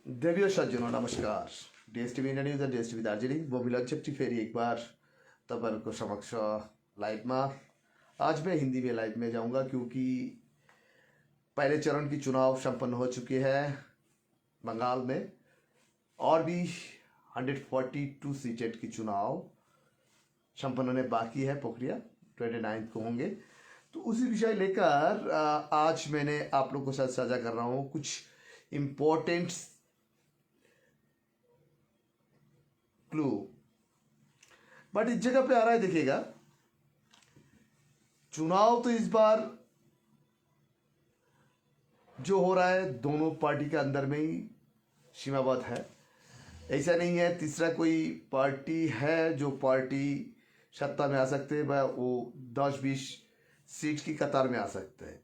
देवी और सज्जनों नमस्कार। डीएसटीवी इंडिया न्यूज और डीएसटीवी दार्जिलिंग वो विलक्षण फेरी एक बार तबर को समक्ष लाइव में आज मैं हिंदी में लाइव में जाऊंगा क्योंकि पहले चरण की चुनाव संपन्न हो चुके हैं बंगाल में और भी 142 सीटें की चुनाव संपन्न होने बाकी है। प्रक्रिया 29 को होंगे। तो उसी विषय लेकर आज मैंने आप लोगों के साथ साझा कर रहा हूँ कुछ इम्पोर्टेंट क्लू। बट इस जगह पे आ रहा है, देखिएगा, चुनाव तो इस बार जो हो रहा है दोनों पार्टी के अंदर में ही सीमाबद्ध है। ऐसा नहीं है तीसरा कोई पार्टी है जो पार्टी सत्ता में आ सकते हैं, वो 10-20 सीट की कतार में आ सकते हैं।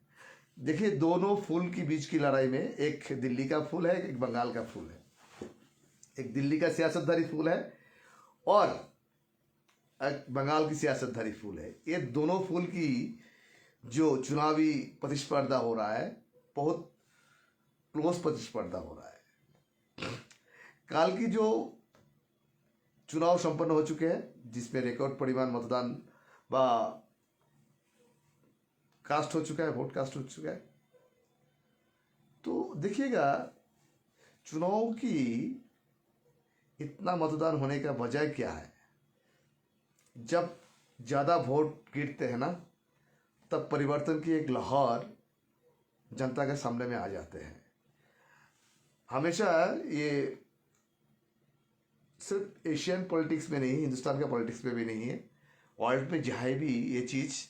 देखिए, दोनों फूल के बीच की लड़ाई में एक दिल्ली का फूल है, एक बंगाल का फूल है। एक दिल्ली का सियासतधारी फूल है और एक बंगाल की सियासतधारी फूल है। ये दोनों फूल की जो चुनावी प्रतिस्पर्धा हो रहा है, बहुत क्लोज प्रतिस्पर्धा हो रहा है। काल की जो चुनाव संपन्न हो चुके हैं जिसमें रिकॉर्ड परिमाण मतदान कास्ट हो चुका है, वोट कास्ट हो चुका है। तो देखिएगा, चुनाव की इतना मतदान होने का वजह क्या है? जब ज़्यादा वोट गिरते हैं ना, तब परिवर्तन की एक लहर जनता के सामने में आ जाते हैं। हमेशा ये सिर्फ एशियन पॉलिटिक्स में नहीं, हिंदुस्तान का पॉलिटिक्स में भी नहीं है, वर्ल्ड में जहाँ भी ये चीज़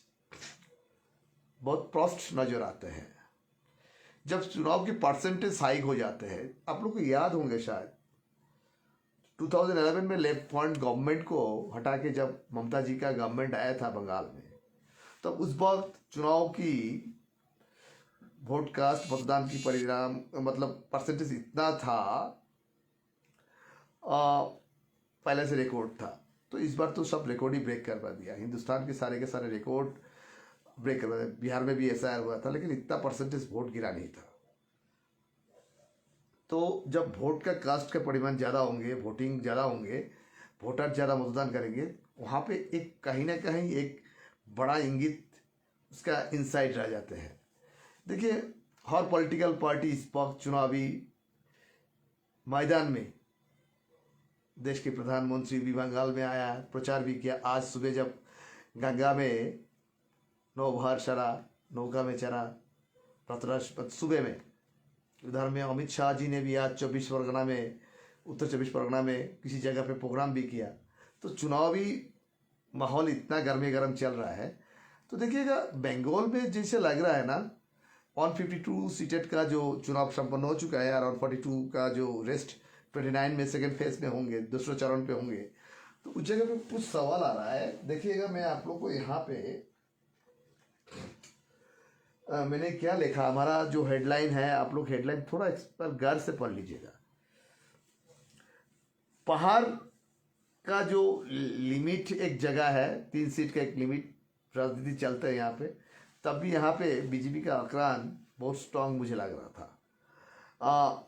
बहुत स्पष्ट नजर आते हैं। जब चुनाव के परसेंटेज हाइक हो जाते हैं, आप लोग को याद होंगे शायद 2011 में लेफ्ट फ्रंट गवर्नमेंट को हटा के जब ममता जी का गवर्नमेंट आया था बंगाल में, तब उस वक्त चुनाव की वोट कास्ट मतदान की परिणाम मतलब परसेंटेज इतना था, पहले से रिकॉर्ड था। तो इस बार तो सब रिकॉर्ड ही ब्रेक करवा दिया। हिंदुस्तान के सारे रिकॉर्ड ब्रेक करवा दिया। बिहार में भी ऐसा हुआ था, लेकिन इतना परसेंटेज वोट गिरा नहीं था। तो जब वोट का कास्ट का परिमाण ज़्यादा होंगे, वोटिंग ज़्यादा होंगे, वोटर ज़्यादा मतदान करेंगे, वहाँ पे एक कहीं ना कहीं एक बड़ा इंगित उसका इंसाइट रह जाते हैं। देखिए, हर पॉलिटिकल पार्टी इस वक्त चुनावी मैदान में, देश के प्रधानमंत्री भी बंगाल में आया, प्रचार भी किया। आज सुबह जब गंगा में नौबहार चढ़ा, नौका में चढ़ा प्रतरस सुबह में, उधर में अमित शाह जी ने भी आज 24 परगना में, उत्तर 24 परगना में किसी जगह पे प्रोग्राम भी किया। तो चुनावी माहौल इतना गर्म चल रहा है। तो देखिएगा, बंगाल में जैसे लग रहा है ना, 152 सीटें का जो चुनाव संपन्न हो चुका है और 142 का जो रेस्ट 29 में सेकेंड फेज में होंगे, दूसरे चरण पे होंगे। तो उस जगह पे कुछ सवाल आ रहा है। देखिएगा, मैं आप लोग को यहाँ पे मैंने क्या लिखा, हमारा जो हेडलाइन है, आप लोग हेडलाइन थोड़ा इस पर गौर से पढ़ लीजिएगा। पहाड़ का जो लिमिट एक जगह है, 3 सीट का एक लिमिट राजनीति चलता है यहाँ पे, तब भी यहाँ पे बीजेपी का आक्रान बहुत स्ट्रांग मुझे लग रहा था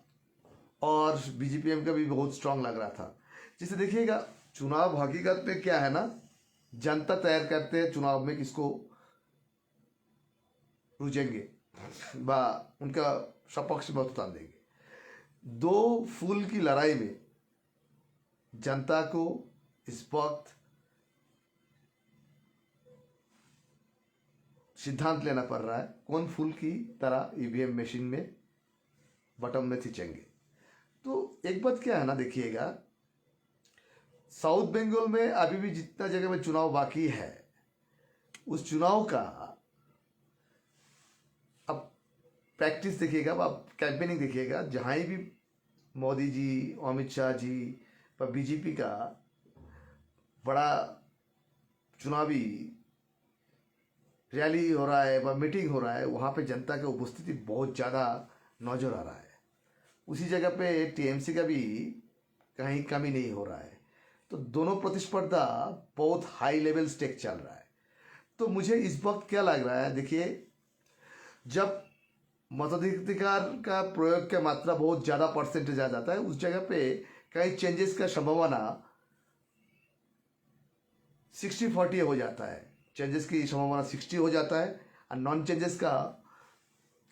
और बीजेपीएम का भी बहुत स्ट्रांग लग रहा था। जिसे देखिएगा, चुनाव हकीकत में क्या है ना, जनता तैयार करते हैं चुनाव में किसको रुचेंगे बा उनका सपक्ष मतदान देंगे। दो फूल की लड़ाई में जनता को इस वक्त सिद्धांत लेना पड़ रहा है कौन फूल की तरह ईवीएम मशीन में बटन में खींचेंगे। तो एक बात क्या है ना, देखिएगा, साउथ बंगाल में अभी भी जितना जगह में चुनाव बाकी है, उस चुनाव का अब प्रैक्टिस देखिएगा, अब कैंपेनिंग देखिएगा। जहाँ भी मोदी जी, अमित शाह जी पर बीजेपी का बड़ा चुनावी रैली हो रहा है व मीटिंग हो रहा है, वहाँ पे जनता की उपस्थिति बहुत ज़्यादा नजर आ रहा है। उसी जगह पे टीएमसी का भी कहीं कमी नहीं हो रहा है। तो दोनों प्रतिस्पर्धा बहुत हाई लेवल स्टेक चल रहा है। तो मुझे इस वक्त क्या लग रहा है, देखिए, जब मताधिकार का प्रयोग का मात्रा बहुत ज़्यादा परसेंटेज आ जाता है, उस जगह पे कई चेंजेस का संभावना 60-40 हो जाता है। चेंजेस की संभावना 60 हो जाता है और नॉन चेंजेस का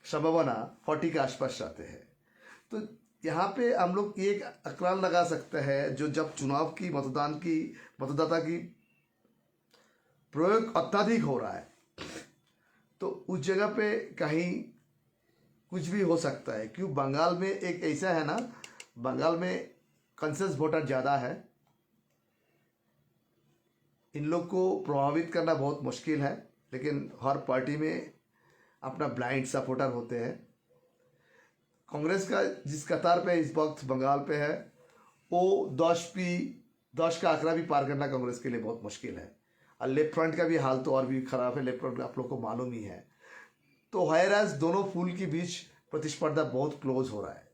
संभावना 40 के आसपास रहते हैं। तो यहाँ पे हम लोग एक आकलन लगा सकते हैं, जो जब चुनाव की मतदाता की प्रयोग अत्यधिक हो रहा है तो उस जगह पे कहीं कुछ भी हो सकता है। क्यों बंगाल में एक ऐसा है ना, बंगाल में कंसेंसस वोटर ज़्यादा है, इन लोग को प्रभावित करना बहुत मुश्किल है, लेकिन हर पार्टी में अपना ब्लाइंड सपोर्टर होते हैं। कांग्रेस का जिस कतार पे इस वक्त बंगाल पे है वो 10 का आंकड़ा भी पार करना कांग्रेस के लिए बहुत मुश्किल है। और लेफ्ट फ्रंट का भी हाल तो और भी खराब है, लेफ्ट फ्रंट आप लोग को मालूम ही है। तो हायराज दोनों फूल के बीच प्रतिस्पर्धा बहुत क्लोज हो रहा है,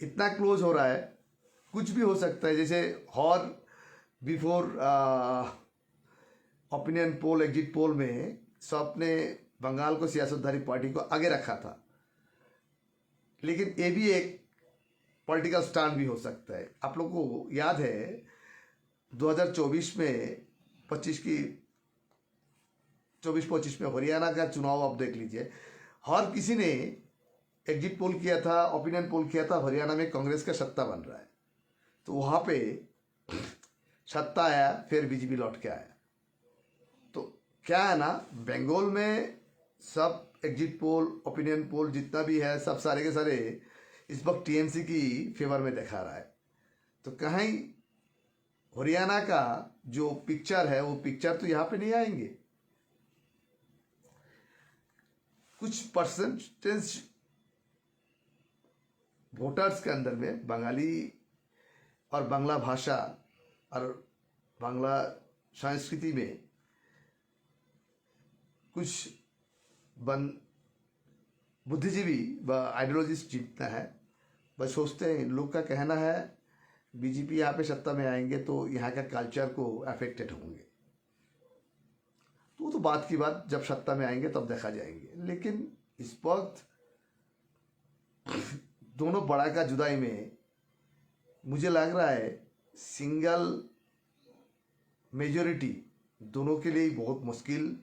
इतना क्लोज हो रहा है कुछ भी हो सकता है। जैसे हॉर before opinion poll, exit poll में सब ने बंगाल को सियासतधारी पार्टी को आगे रखा था, लेकिन ये भी एक पॉलिटिकल स्टैंड भी हो सकता है। आप लोगों को याद है 2024 में 24-25 में हरियाणा का चुनाव आप देख लीजिए, हर किसी ने एग्जिट पोल किया था, ओपिनियन पोल किया था, हरियाणा में कांग्रेस का सत्ता बन रहा है। तो वहाँ पे सत्ता आया, फिर बीजेपी लौट के आया। तो क्या है ना, बंगाल में सब एग्जिट पोल, ओपिनियन पोल जितना भी है, सब सारे के सारे इस वक्त टीएमसी की फेवर में दिखा रहा है। तो कहीं हरियाणा का जो पिक्चर है वो पिक्चर तो यहाँ पे नहीं आएंगे। कुछ परसेंटेज वोटर्स के अंदर में बंगाली और बांग्ला भाषा और बांग्ला संस्कृति में कुछ बुद्धिजीवी व आइडियोलॉजिस्ट जीतना है। बस सोचते हैं, लोग का कहना है बीजेपी यहाँ पे सत्ता में आएंगे तो यहाँ का कल्चर को अफेक्टेड होंगे। तो बात की बात, जब सत्ता में आएंगे तब देखा जाएंगे। लेकिन इस वक्त दोनों बड़ा का जुदाई में मुझे लग रहा है सिंगल मेजॉरिटी दोनों के लिए बहुत मुश्किल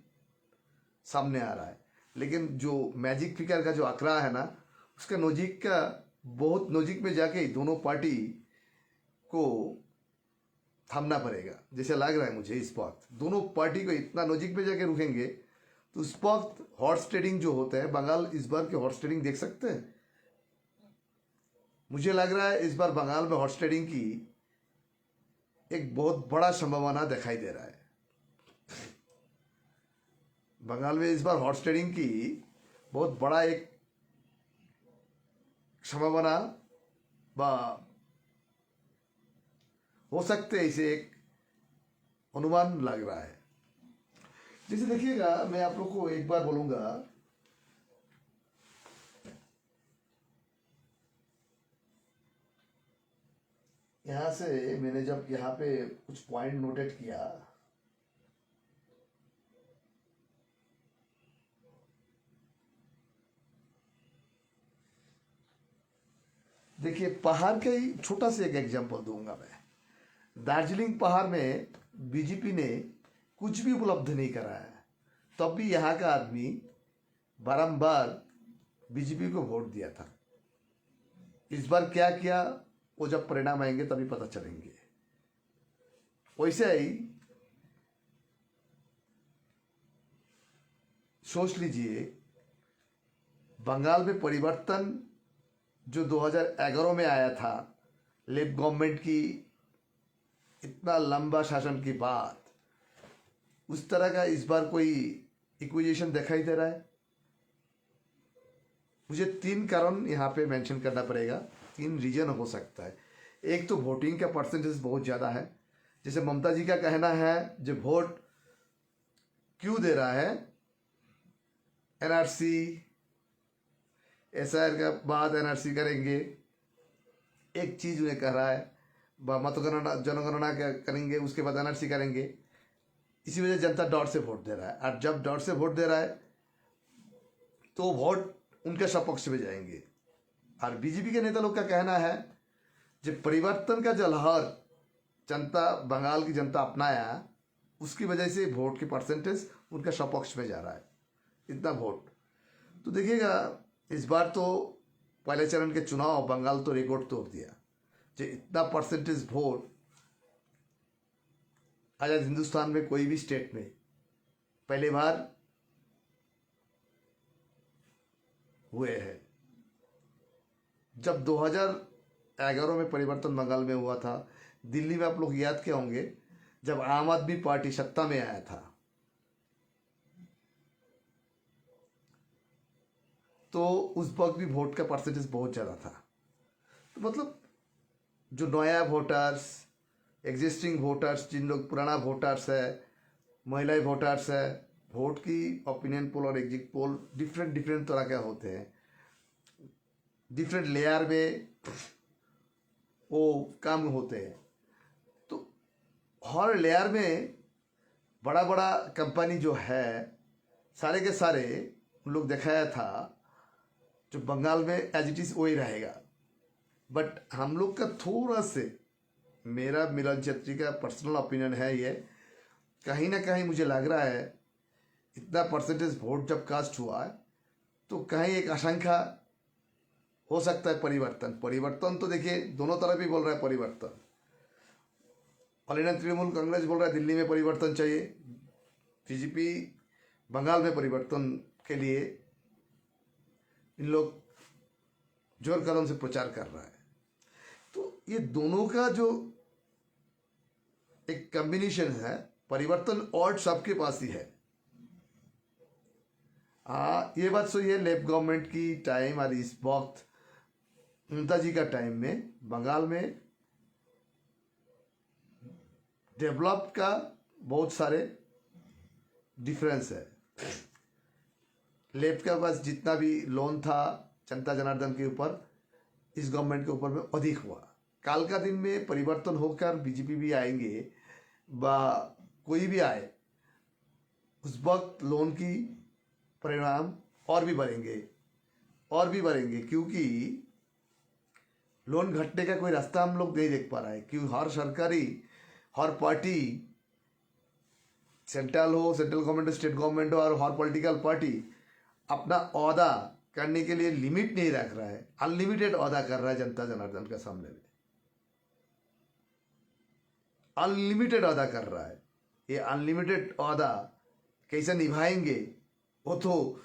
सामने आ रहा है। लेकिन जो मैजिक फिगर का जो आंकड़ा है ना, उसका नज़दीक का बहुत नज़दीक में जाके दोनों पार्टी को थमना पड़ेगा, जैसे लग रहा है मुझे। इस वक्त दोनों पार्टी को इतना नज़दीक में जाके रुकेंगे तो उस वक्त हॉर्स ट्रेडिंग जो होता है, बंगाल इस बार के हॉर्स ट्रेडिंग देख सकते हैं। मुझे लग रहा है इस बार बंगाल में हॉर्स ट्रेडिंग की एक बहुत बड़ा संभावना दिखाई दे रहा है। बंगाल में इस बार हॉर्स ट्रेडिंग की बहुत बड़ा एक संभावना हो सकते हैं, इसे एक अनुमान लग रहा है। जैसे देखिएगा, मैं आप लोग को एक बार बोलूंगा, यहां से मैंने जब यहाँ पे कुछ पॉइंट नोटेट किया, देखिए पहाड़ का ही छोटा सा एक एग्जांपल दूंगा मैं। दार्जिलिंग पहाड़ में बीजेपी ने कुछ भी उपलब्ध नहीं कराया है, तब भी यहाँ का आदमी बारंबार बीजेपी को वोट दिया था। इस बार क्या किया वो जब परिणाम आएंगे तभी पता चलेंगे। वैसे ही सोच लीजिए, बंगाल में परिवर्तन जो 2011 में आया था, लेफ्ट गवर्नमेंट की इतना लंबा शासन के बाद, उस तरह का इस बार कोई इक्विजेशन दिखाई दे रहा है। मुझे 3 कारण यहाँ पे मेंशन करना पड़ेगा, 3 रीजन हो सकता है। एक तो वोटिंग का परसेंटेज बहुत ज़्यादा है। जैसे ममता जी का कहना है, जो वोट क्यों दे रहा है, एनआरसी एसआईआर के बाद एनआरसी करेंगे, एक चीज़ उन्हें कह रहा है, मतगणना जनगणना करेंगे, उसके बाद एनआरसी करेंगे। इसी वजह जनता डर से वोट दे रहा है। और जब डर से वोट दे रहा है तो वोट उनके सपक्ष में जाएंगे। और बीजेपी के नेता लोग का कहना है जो परिवर्तन का जो लहर जनता, बंगाल की जनता अपनाया, उसकी वजह से वोट की परसेंटेज उनका सपक्ष में जा रहा है, इतना वोट। तो देखिएगा इस बार तो पहले चरण के चुनाव बंगाल तो रिकॉर्ड तोड़ दिया, जो इतना परसेंटेज वोट आजाद हिंदुस्तान में कोई भी स्टेट में पहली बार हुए हैं। जब 2011 में परिवर्तन बंगाल में हुआ था, दिल्ली में आप लोग याद किए होंगे, जब आम आदमी पार्टी सत्ता में आया था, तो उस वक्त भी वोट का परसेंटेज बहुत ज़्यादा था। तो मतलब जो नया वोटर्स, एग्जिस्टिंग वोटर्स, जिन लोग पुराना वोटर्स है, महिला वोटर्स है, वोट की ओपिनियन पोल और एग्जिट पोल डिफरेंट तरह के होते हैं, डिफरेंट लेयर में वो काम होते हैं। तो हर लेयर में बड़ा बड़ा कंपनी जो है, सारे के सारे उन लोग दिखाया था जो बंगाल में एज इट इज़ वही रहेगा। बट हम लोग का थोड़ा से, मेरा मिलन छेत्री का पर्सनल ओपिनियन है ये, कहीं ना कहीं मुझे लग रहा है इतना परसेंटेज वोट जब कास्ट हुआ है तो कहीं एक आशंका हो सकता है परिवर्तन तो देखिए दोनों तरफ ही बोल रहा है परिवर्तन। ऑल इंडिया तृणमूल कांग्रेस बोल रहा है दिल्ली में परिवर्तन चाहिए, बीजेपी बंगाल में परिवर्तन के लिए इन लोग जोर कदम से प्रचार कर रहा है। तो ये दोनों का जो एक कॉम्बिनेशन है, परिवर्तन और सबके पास ही है। ये बात सही है, लेफ्ट गवर्नमेंट की टाइम और इस वक्त ममता जी का टाइम में बंगाल में डेवलप का बहुत सारे डिफरेंस है। लेफ्ट के पास जितना भी लोन था जनता जनार्दन के ऊपर, इस गवर्नमेंट के ऊपर में अधिक हुआ। काल का दिन में परिवर्तन होकर बीजेपी भी आएंगे बा कोई भी आए, उस वक्त लोन की परिणाम और भी बढ़ेंगे क्योंकि लोन घटने का कोई रास्ता हम लोग नहीं देख पा रहा है। क्योंकि हर पार्टी, सेंट्रल गवर्नमेंट हो, स्टेट गवर्नमेंट हो, और हर पॉलिटिकल पार्टी अपना औदा करने के लिए लिमिट नहीं रख रहा है, अनलिमिटेड औदा कर रहा है जनता जनार्दन के सामने में, अनलिमिटेड औदा कर रहा है। ये अनलिमिटेड औदा कैसे निभाएंगे वो तो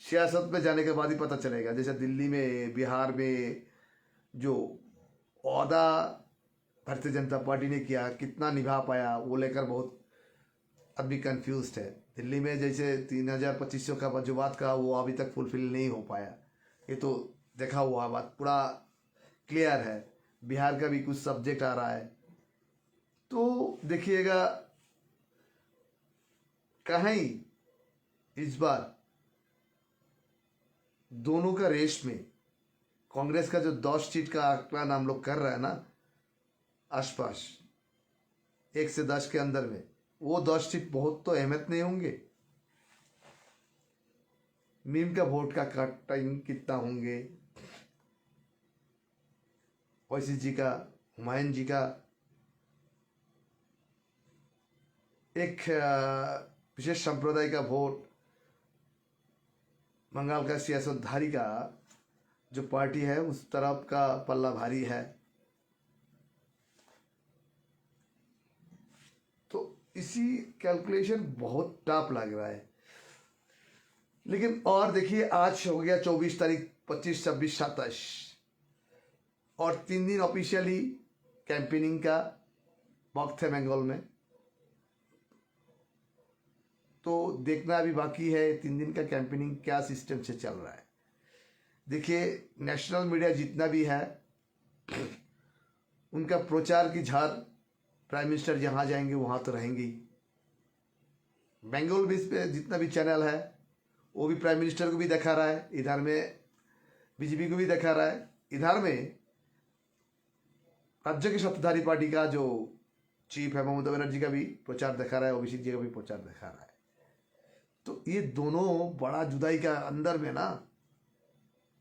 सियासत में जाने के बाद ही पता चलेगा। जैसे दिल्ली में, बिहार में जो औदा भारतीय जनता पार्टी ने किया, कितना निभा पाया, वो लेकर बहुत आदमी कंफ्यूज्ड है। दिल्ली में जैसे 3,000-2,500 का जो बात कहा वो अभी तक फुलफिल नहीं हो पाया, ये तो देखा हुआ बात पूरा क्लियर है। बिहार का भी कुछ सब्जेक्ट आ रहा है, तो देखिएगा कहीं इस बार दोनों का रेस में कांग्रेस का जो 10 सीट का आकलन हम लोग कर रहे हैं ना, आसपास 1 से 10 के अंदर में, वो 10 सीट बहुत तो अहमियत नहीं होंगे। मीम का वोट का कटिंग कितना होंगे, ओवैसी जी का, हुमायूं जी का, एक विशेष संप्रदाय का वोट, बंगाल का सियासतधारी का जो पार्टी है उस तरफ का पल्ला भारी है। तो इसी कैलकुलेशन बहुत टफ लग रहा है। लेकिन और देखिए आज हो गया 24 तारीख, 25, 26, 27 और 3 दिन ऑफिशियली कैंपेनिंग का वक्त है बंगाल में। तो देखना अभी बाकी है 3 दिन का कैंपेनिंग क्या सिस्टम से चल रहा है। देखिए नेशनल मीडिया जितना भी है उनका प्रचार की झार, प्राइम मिनिस्टर जहाँ जाएंगे वहाँ तो रहेंगे ही। बंगाल भी पे जितना भी चैनल है वो भी प्राइम मिनिस्टर को भी दिखा रहा है, इधर में बीजेपी को भी दिखा रहा है, इधर में राज्य की सत्ताधारी पार्टी का जो चीफ है ममता बनर्जी का भी प्रचार दिखा रहा है, ओबीसी जी का भी प्रचार दिखा रहा है। तो ये दोनों बड़ा जुदाई का अंदर में ना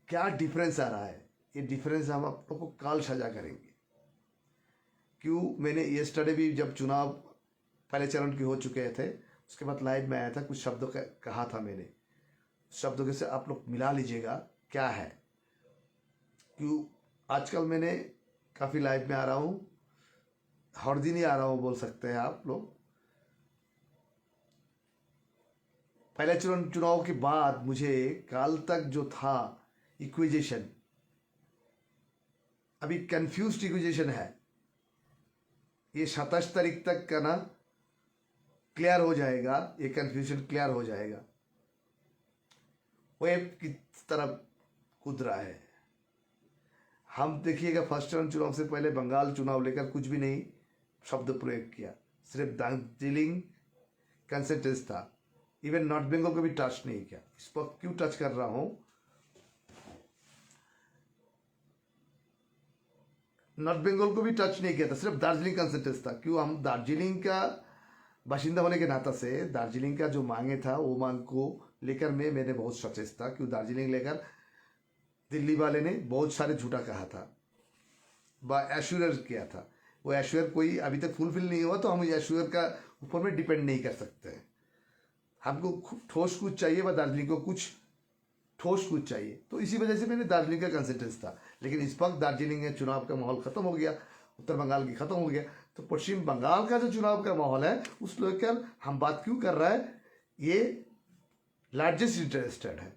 क्या डिफरेंस आ रहा है, ये डिफरेंस हम आप लोग को काल सजा करेंगे। क्यों, मैंने ये स्टडी भी जब चुनाव पहले चरण के हो चुके थे उसके बाद लाइव में आया था, कुछ शब्दों का कहा था मैंने, शब्दों के से आप लोग मिला लीजिएगा क्या है। क्यों आजकल मैंने काफ़ी लाइव में आ रहा हूँ, हर दिन ही आ रहा हूँ बोल सकते हैं आप लोग। पहले चुनाव के बाद मुझे काल तक जो था इक्विजेशन, अभी कंफ्यूज्ड इक्विजेशन है, ये 27 तारीख तक का ना क्लियर हो जाएगा, ये कंफ्यूजन क्लियर हो जाएगा। वेव किस तरफ कूद रहा है हम देखिएगा। फर्स्ट चरण चुनाव से पहले बंगाल चुनाव लेकर कुछ भी नहीं शब्द प्रयोग किया, सिर्फ दार्जिलिंग कंसेंटेंस था, इवन नॉर्थ बंगाल को भी टच नहीं किया। इस पर क्यों टच कर रहा हूं, नॉर्थ बंगाल को भी टच नहीं किया था, सिर्फ दार्जिलिंग कंसेंटेंस था। क्यों, हम दार्जिलिंग का बाशिंदा होने के नाते से दार्जिलिंग का जो मांगे था वो मांग को लेकर मैंने बहुत सचेत था। क्यों, दार्जिलिंग लेकर दिल्ली वाले ने बहुत सारे झूठा कहा था, एश्योर किया था, वो एश्योर कोई अभी तक फुलफिल नहीं हुआ, तो हम एश्योर का ऊपर में डिपेंड नहीं कर सकते हैं। हमको ठोस कुछ चाहिए व दार्जिलिंग को कुछ ठोस कुछ चाहिए, तो इसी वजह से मैंने दार्जिलिंग का कंसेंटेंस था। लेकिन इस वक्त दार्जिलिंग में चुनाव का माहौल खत्म हो गया, उत्तर बंगाल की खत्म हो गया, तो पश्चिम बंगाल का जो चुनाव का माहौल है उस लेकर हम बात क्यों कर रहा है, ये लार्जेस्ट इंटरेस्टेड है,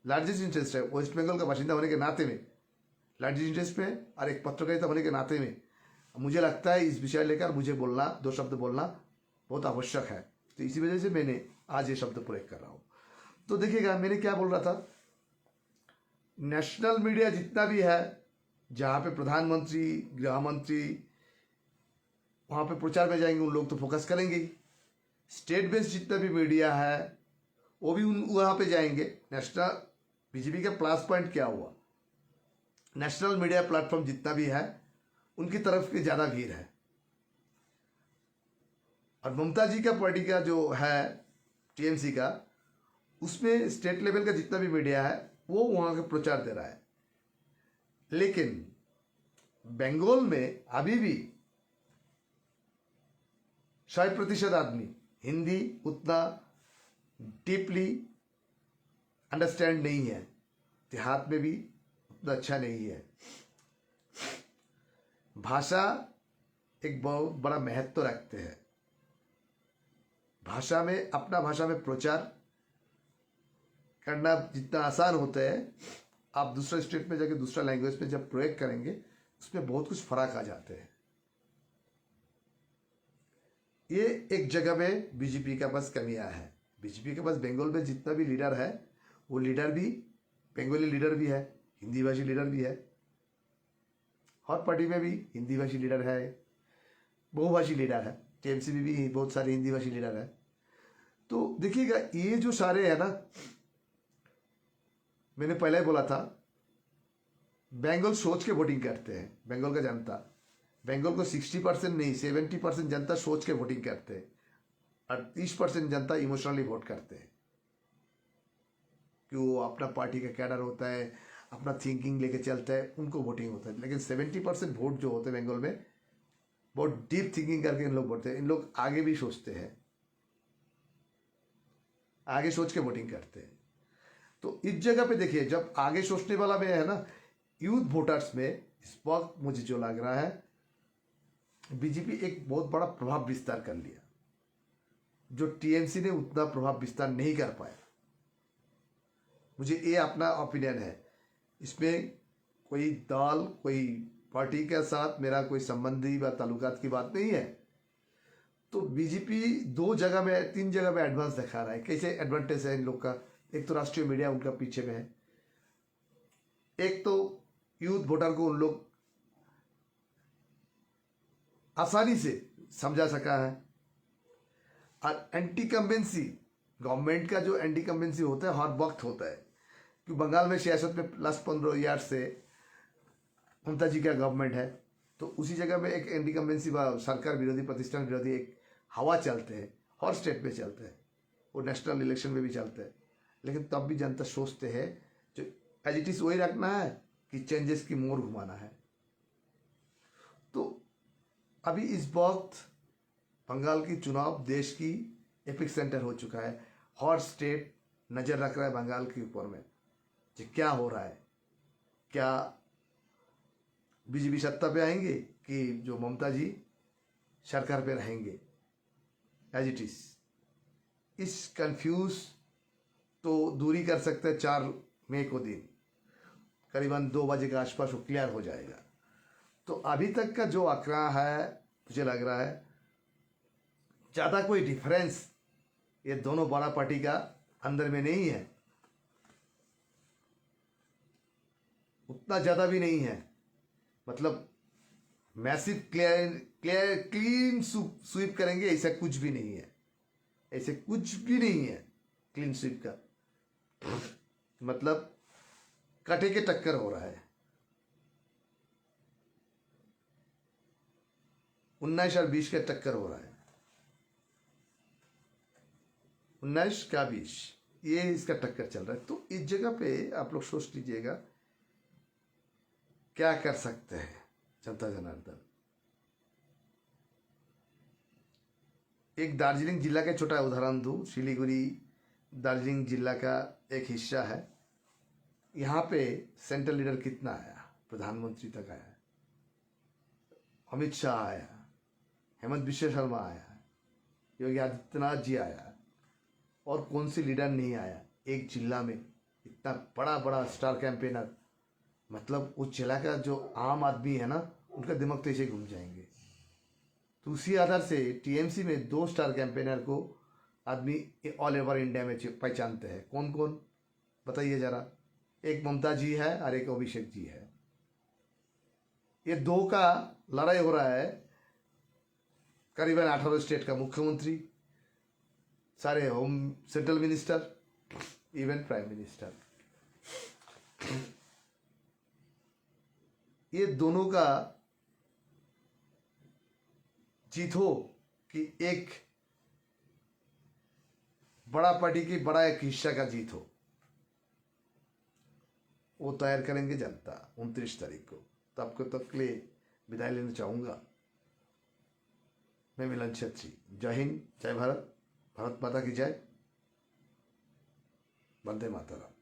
लार्जेस्ट इंटरेस्ट है वेस्ट बंगाल का बाशिंदा होने के नाते में, लार्जेस्ट इंटरेस्ट में और एक पत्रकारिता होने के नाते में मुझे लगता है इस विषय लेकर मुझे बोलना, दो शब्द बोलना बहुत आवश्यक है। तो इसी वजह से मैंने आज ये शब्द प्रयोग कर रहा हूँ। तो देखिएगा मैंने क्या बोल रहा था, नेशनल मीडिया जितना भी है, जहाँ पे प्रधानमंत्री, गृह मंत्री वहाँ पे प्रचार में जाएंगे, उन लोग तो फोकस करेंगे। स्टेट बेस्ड जितना भी मीडिया है वो भी वहाँ पे जाएंगे। नेशनल बीजेपी का प्लस पॉइंट क्या हुआ, नेशनल मीडिया प्लेटफॉर्म जितना भी है उनकी तरफ की ज़्यादा भीड़ है। और ममता जी का पार्टी का जो है टीएमसी का, उसमें स्टेट लेवल का जितना भी मीडिया है वो वहाँ का प्रचार दे रहा है। लेकिन बंगाल में अभी भी 100% आदमी हिंदी उतना डीपली अंडरस्टैंड नहीं है, देहात में भी उतना अच्छा नहीं है। भाषा एक बहुत बड़ा महत्व रखते हैं, भाषा में, अपना भाषा में प्रचार करना जितना आसान होता है, आप दूसरे स्टेट में जाके दूसरा लैंग्वेज में जब प्रयोग करेंगे उसमें बहुत कुछ फर्क आ जाते हैं। ये एक जगह में बीजेपी का पास कमियां है। बीजेपी के पास बंगाल में जितना भी लीडर है वो लीडर भी बंगाली लीडर भी है, हिंदी भाषी लीडर भी है, हर पार्टी में भी हिंदी भाषी लीडर है, बहुभाषी लीडर है, टीएमसी में भी बहुत सारे हिंदी भाषी लीडर है। तो देखिएगा ये जो सारे है ना, मैंने पहले ही बोला था बंगाल सोच के वोटिंग करते हैं। बंगाल का जनता, बंगाल को 60% नहीं 70% जनता सोच के वोटिंग करते हैं और 30% जनता इमोशनली वोट करते हैं। कि वो अपना पार्टी का कैडर होता है, अपना थिंकिंग लेके चलता है, उनको वोटिंग होता है। लेकिन 70% वोट जो होते हैं बंगाल में, बहुत डीप थिंकिंग करके इन लोग वोटते हैं। इन लोग आगे भी सोचते हैं, आगे सोच के वोटिंग करते हैं। तो इस जगह पे देखिए, जब आगे सोचने वाला में है ना यूथ वोटर्स में, इस वक्त मुझे जो लग रहा है बीजेपी एक बहुत बड़ा प्रभाव विस्तार कर लिया, जो टीएमसी ने उतना प्रभाव विस्तार नहीं कर पाया। मुझे ये अपना ओपिनियन है, इसमें कोई दल, कोई पार्टी के साथ मेरा कोई संबंधी व ताल्लुकात की बात नहीं है। तो बीजेपी 2 जगह में, 3 जगह में एडवांस दिखा रहा है। कैसे एडवांटेज है इन लोग का, एक तो राष्ट्रीय मीडिया उनका पीछे में है, एक तो यूथ वोटर को उन लोग आसानी से समझा सका है। और एंटी कम्बेंसी, गवर्नमेंट का जो एंटी कम्बेंसी होता है हर वक्त होता है, क्योंकि बंगाल में सियासत में प्लस 15 ईयर से ममता जी का गवर्नमेंट है, तो उसी जगह में एक एंटी कम्बेंसी व सरकार विरोधी, प्रतिष्ठान विरोधी एक हवा चलते हैं, हर स्टेट में चलते हैं। वो नेशनल इलेक्शन में भी चलते हैं, लेकिन तब भी जनता सोचते हैं जो एज इट इज वही रखना है कि चेंजेस की मोड़ घुमाना है। तो अभी इस वक्त बंगाल की चुनाव देश की एपिक सेंटर हो चुका है। हर स्टेट नज़र रख रहा है बंगाल के ऊपर में कि क्या हो रहा है, क्या बीजेपी सत्ता पे आएंगे कि जो ममता जी सरकार पे रहेंगे एज इट इज। इस कंफ्यूज तो दूरी कर सकते हैं 4 मई को दिन करीबन 2 बजे के आसपास वो क्लियर हो जाएगा। तो अभी तक का जो आंकड़ा है मुझे लग रहा है ज़्यादा कोई डिफरेंस ये दोनों बड़ा पार्टी का अंदर में नहीं है, उतना ज़्यादा भी नहीं है। मतलब मैसिव क्लीन स्वीप करेंगे ऐसा कुछ भी नहीं है, ऐसे कुछ भी नहीं है क्लीन स्वीप का। मतलब कटे के टक्कर हो रहा है। 19 और 20 का टक्कर हो रहा है, 19 का 20 ये इसका टक्कर चल रहा है। तो इस जगह पे आप लोग सोच लीजिएगा क्या कर सकते हैं जनता जनार्दन। एक दार्जिलिंग जिला का छोटा उदाहरण दूं, सिलीगुड़ी दार्जिलिंग जिला का एक हिस्सा है। यहाँ पे सेंट्रल लीडर कितना आया, प्रधानमंत्री तक आया, अमित शाह आया, हेमंत बिश्व शर्मा आया, योगी आदित्यनाथ जी आया, और कौन सी लीडर नहीं आया एक जिला में। इतना बड़ा बड़ा स्टार कैंपेनर, मतलब उस जिला का जो आम आदमी है ना उनका दिमाग तो ऐसे घूम जाएंगे। तो उसी आधार से टीएमसी में 2 स्टार कैंपेनर को आदमी ऑल ओवर इंडिया में पहचानते हैं। कौन कौन बताइए जरा। एक ममता जी है और एक अभिषेक जी है। ये 2 का लड़ाई हो रहा है। करीबन 18 स्टेट का मुख्यमंत्री, सारे home central minister, even prime minister, ये दोनों का जीत हो कि एक बड़ा पार्टी की बड़ा एक हिस्सा का जीत हो, वो तैयार करेंगे जनता 29 तारीख को। तो आपको तक के लिए विदाई लेना चाहूँगा। मैं मिलन छेत्री। जय हिंद, जय भारत, भारत माता की जय, वंदे मातरम।